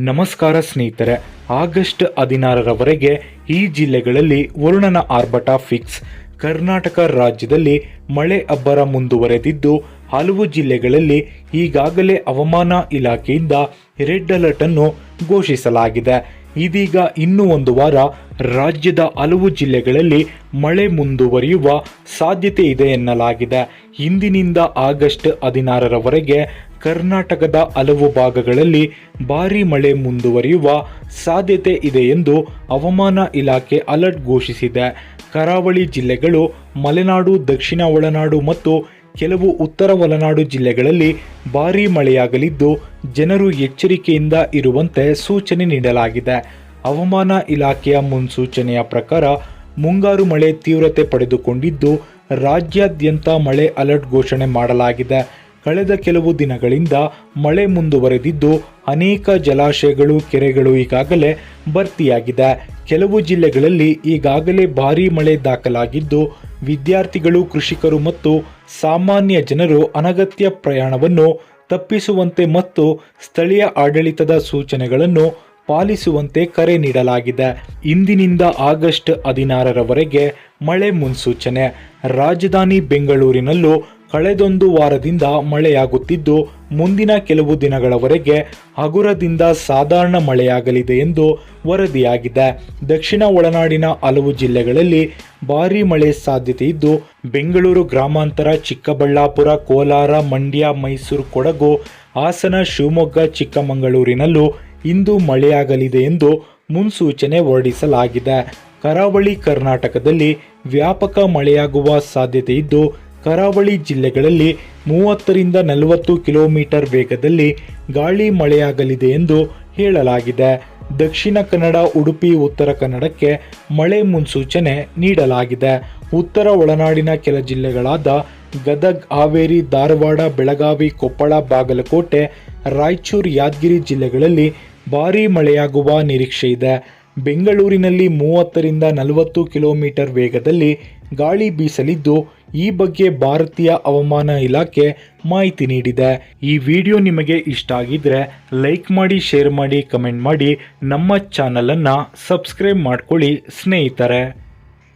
ನಮಸ್ಕಾರ ಸ್ನೇಹಿತರೆ, ಆಗಸ್ಟ್ 16ರವರೆಗೆ ಈ ಜಿಲ್ಲೆಗಳಲ್ಲಿ ವರುಣನ ಆರ್ಭಟ ಫಿಕ್ಸ್. ಕರ್ನಾಟಕ ರಾಜ್ಯದಲ್ಲಿ ಮಳೆ ಅಬ್ಬರ ಮುಂದುವರೆದಿದ್ದು ಹಲವು ಜಿಲ್ಲೆಗಳಲ್ಲಿ ಈಗಾಗಲೇ ಹವಾಮಾನ ಇಲಾಖೆಯಿಂದ ರೆಡ್ ಅಲರ್ಟ್ ಅನ್ನು ಘೋಷಿಸಲಾಗಿದೆ. ಇದೀಗ ಇನ್ನೂ ಒಂದು ವಾರ ರಾಜ್ಯದ ಹಲವು ಜಿಲ್ಲೆಗಳಲ್ಲಿ ಮಳೆ ಮುಂದುವರಿಯುವ ಸಾಧ್ಯತೆ ಇದೆ ಎನ್ನಲಾಗಿದೆ. ಇಂದಿನಿಂದ ಆಗಸ್ಟ್ 16ರವರೆಗೆ ಕರ್ನಾಟಕದ ಹಲವು ಭಾಗಗಳಲ್ಲಿ ಭಾರೀ ಮಳೆ ಮುಂದುವರಿಯುವ ಸಾಧ್ಯತೆ ಇದೆ ಎಂದು ಹವಾಮಾನ ಇಲಾಖೆ ಅಲರ್ಟ್ ಘೋಷಿಸಿದೆ. ಕರಾವಳಿ ಜಿಲ್ಲೆಗಳು, ಮಲೆನಾಡು, ದಕ್ಷಿಣ ಒಳನಾಡು ಮತ್ತು ಕೆಲವು ಉತ್ತರ ಒಳನಾಡು ಜಿಲ್ಲೆಗಳಲ್ಲಿ ಭಾರೀ ಮಳೆಯಾಗಲಿದ್ದು ಜನರು ಎಚ್ಚರಿಕೆಯಿಂದ ಇರುವಂತೆ ಸೂಚನೆ ನೀಡಲಾಗಿದೆ. ಹವಾಮಾನ ಇಲಾಖೆಯ ಮುನ್ಸೂಚನೆಯ ಪ್ರಕಾರ ಮುಂಗಾರು ಮಳೆ ತೀವ್ರತೆ ಪಡೆದುಕೊಂಡಿದ್ದು ರಾಜ್ಯಾದ್ಯಂತ ಮಳೆ ಅಲರ್ಟ್ ಘೋಷಣೆ ಮಾಡಲಾಗಿದೆ. ಕಳೆದ ಕೆಲವು ದಿನಗಳಿಂದ ಮಳೆ ಮುಂದುವರೆದಿದ್ದು ಅನೇಕ ಜಲಾಶಯಗಳು, ಕೆರೆಗಳು ಈಗಾಗಲೇ ಭರ್ತಿಯಾಗಿದೆ. ಕೆಲವು ಜಿಲ್ಲೆಗಳಲ್ಲಿ ಈಗಾಗಲೇ ಭಾರೀ ಮಳೆ ದಾಖಲಾಗಿದ್ದು ವಿದ್ಯಾರ್ಥಿಗಳು, ಕೃಷಿಕರು ಮತ್ತು ಸಾಮಾನ್ಯ ಜನರು ಅನಗತ್ಯ ಪ್ರಯಾಣವನ್ನು ತಪ್ಪಿಸುವಂತೆ ಮತ್ತು ಸ್ಥಳೀಯ ಆಡಳಿತದ ಸೂಚನೆಗಳನ್ನು ಪಾಲಿಸುವಂತೆ ಕರೆ ನೀಡಲಾಗಿದೆ. ಇಂದಿನಿಂದ ಆಗಸ್ಟ್ 16ರವರೆಗೆ ಮಳೆ ಮುನ್ಸೂಚನೆ. ರಾಜಧಾನಿ ಬೆಂಗಳೂರಿನಲ್ಲೂ ಕಳೆದೊಂದು ವಾರದಿಂದ ಮಳೆಯಾಗುತ್ತಿದ್ದು ಮುಂದಿನ ಕೆಲವು ದಿನಗಳವರೆಗೆ ಹಗುರದಿಂದ ಸಾಧಾರಣ ಮಳೆಯಾಗಲಿದೆ ಎಂದು ವರದಿಯಾಗಿದೆ. ದಕ್ಷಿಣ ಒಳನಾಡಿನ ಹಲವು ಜಿಲ್ಲೆಗಳಲ್ಲಿ ಭಾರೀ ಮಳೆ ಸಾಧ್ಯತೆ ಇದ್ದು ಬೆಂಗಳೂರು ಗ್ರಾಮಾಂತರ, ಚಿಕ್ಕಬಳ್ಳಾಪುರ, ಕೋಲಾರ, ಮಂಡ್ಯ, ಮೈಸೂರು, ಕೊಡಗು, ಹಾಸನ, ಶಿವಮೊಗ್ಗ, ಚಿಕ್ಕಮಗಳೂರಿನಲ್ಲೂ ಇಂದು ಮಳೆಯಾಗಲಿದೆ ಎಂದು ಮುನ್ಸೂಚನೆ ಹೊರಡಿಸಲಾಗಿದೆ. ಕರಾವಳಿ ಕರ್ನಾಟಕದಲ್ಲಿ ವ್ಯಾಪಕ ಮಳೆಯಾಗುವ ಸಾಧ್ಯತೆ ಇದ್ದು ಕರಾವಳಿ ಜಿಲ್ಲೆಗಳಲ್ಲಿ 30ರಿಂದ 40 ಕಿಲೋಮೀಟರ್ ವೇಗದಲ್ಲಿ ಗಾಳಿ ಮಳೆಯಾಗಲಿದೆ ಎಂದು ಹೇಳಲಾಗಿದೆ. ದಕ್ಷಿಣ ಕನ್ನಡ, ಉಡುಪಿ, ಉತ್ತರ ಕನ್ನಡಕ್ಕೆ ಮಳೆ ಮುನ್ಸೂಚನೆ ನೀಡಲಾಗಿದೆ. ಉತ್ತರ ಒಳನಾಡಿನ ಕೆಲ ಜಿಲ್ಲೆಗಳಾದ ಗದಗ್, ಹಾವೇರಿ, ಧಾರವಾಡ, ಬೆಳಗಾವಿ, ಕೊಪ್ಪಳ, ಬಾಗಲಕೋಟೆ, ರಾಯಚೂರು, ಯಾದಗಿರಿ ಜಿಲ್ಲೆಗಳಲ್ಲಿ ಭಾರೀ ಮಳೆಯಾಗುವ ನಿರೀಕ್ಷೆ ಇದೆ. ಬೆಂಗಳೂರಿನಲ್ಲಿ 30ರಿಂದ 40 ಕಿಲೋಮೀಟರ್ ವೇಗದಲ್ಲಿ ಗಾಳಿ ಬೀಸಲಿದ್ದು ಈ ಬಗ್ಗೆ ಭಾರತೀಯ ಹವಾಮಾನ ಇಲಾಖೆ ಮಾಹಿತಿ ನೀಡಿದೆ. ಈ ವಿಡಿಯೋ ನಿಮಗೆ ಇಷ್ಟ ಆಗಿದ್ರೆ ಲೈಕ್ ಮಾಡಿ, ಶೇರ್ ಮಾಡಿ, ಕಮೆಂಟ್ ಮಾಡಿ. ನಮ್ಮ ಚಾನಲನ್ನು ಸಬ್ಸ್ಕ್ರೈಬ್ ಮಾಡ್ಕೊಳ್ಳಿ ಸ್ನೇಹಿತರೆ.